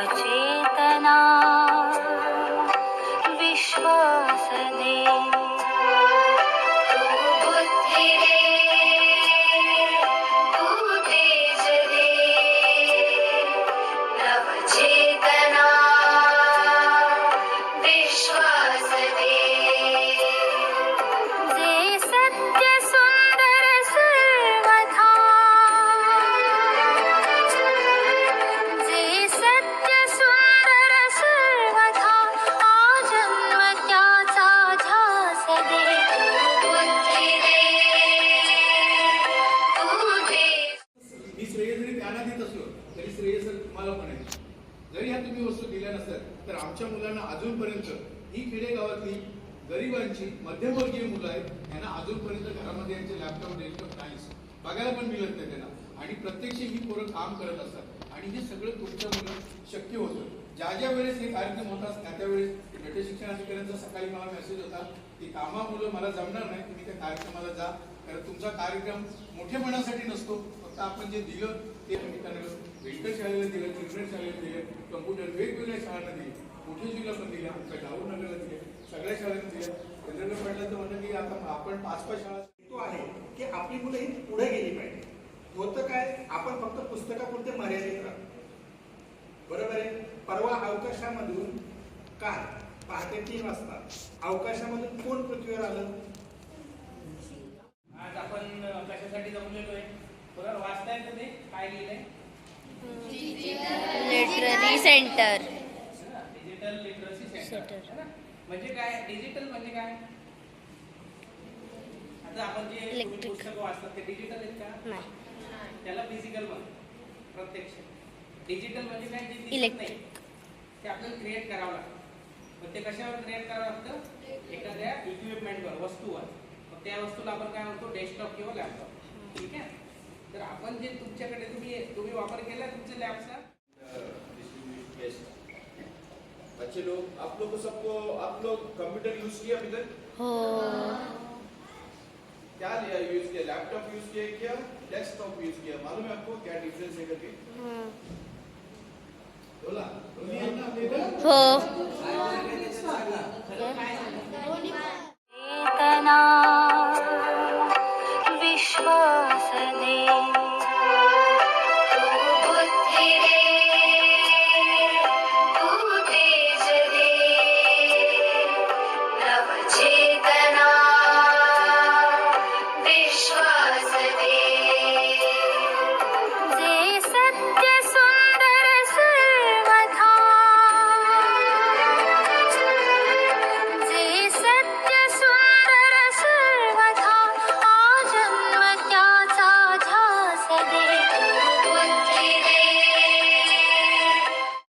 नवचेतना विश्वास दे तू बुद्धी दे तू तेज दे नवचेतना विश्वास दे जे सत्य सुंदर सर्वथा जे सत्य सुंदर सर्वथा आजन्म त्याचा ध्यास दे बुद्धी दे तू दे मी श्रेय जरी त्यांना देत असलो तरी श्रेय सर तुम्हाला पण आहे. जरी ह्या तुम्ही वस्तू दिल्या नसतात तर आमच्या मुलांना अजूनपर्यंत ही खेडेगावातली गरिबांची मध्यमवर्गीय मुलं आहेत त्यांना अजूनपर्यंत घरामध्ये यांचे लॅपटॉप डेस्कटॉप नाहीच बघायला पण मिळत नाही त्यांना. आणि प्रत्यक्ष ही पोरं काम करत असतात आणि हे सगळं तुमच्यामुळे शक्य होतं. ज्या ज्या वेळेस हे कार्यक्रम होतात त्या त्यावेळेस गट शिक्षण अधिकाऱ्यांचा सकाळी मला मेसेज होता की कामामुळे मला जमणार नाही, तुम्ही त्या कार्यक्रमाला जा, कारण तुमचा कार्यक्रम मोठेपणासाठी नसतो, फक्त आपण जे दिलं ते मेडिकल शाळेला दिलं, चिल्ड्रन शाळेला दिलं, कम्प्युटर वेगवेगळ्या शाळांना दिले, मोठेजीला पण दिले, आमच्या गाव नगरला दिले, सगळ्या शाळांना दिल्या. चंद्रगड पाटला तर म्हणलं की आता आपण 5-5 शाळा तो आहे की आपली मुलं ही पुढे गेली पाहिजे. होतं काय, आपण फक्त पुस्तकापुरते मर्यादित राहतो. बरोबर आहे. परवा अवकाशामधून काय पहाटे 3 वाजता अवकाशामधून कोण पृथ्वीवर आलं? आज आपण कशासाठी जमलेलो आहे? बरोबर वाचताय तुम्ही काय लिहिलंय? Literary centre digital literacy centre. म्हणजे काय डिजिटल म्हणजे काय? आता आपण जे पुस्तकं वाचतात ते डिजिटल आहेत का? त्याला फिजिकल म्हणतात. प्रत्यक्ष डिजिटल म्हणजे काय? जे दिसत नाही ते आपल्याला क्रिएट करावं लागतं. मग ते कशावर क्रिएट करावं लागतं? एखाद्या इक्विपमेंटवर, वस्तूवर. मग त्या वस्तूला आपण काय म्हणतो? डेस्कटॉप किंवा लॅपटॉप. ठीक आहे. तर आपण जे तुमच्याकडे तुम्ही वापर केला तुमच्या लॅबचा. बच्चे लोग, आप लोग कंप्यूटर यूज किया अभी तक? हो क्या लिया यूज किया? लैपटॉप यूज किया क्या डेस्कटॉप यूज किया? मालूम है आपको क्या डिफरेंस है करके? बोला तुम्ही यांना आपल्याला हो चेतना विश्वास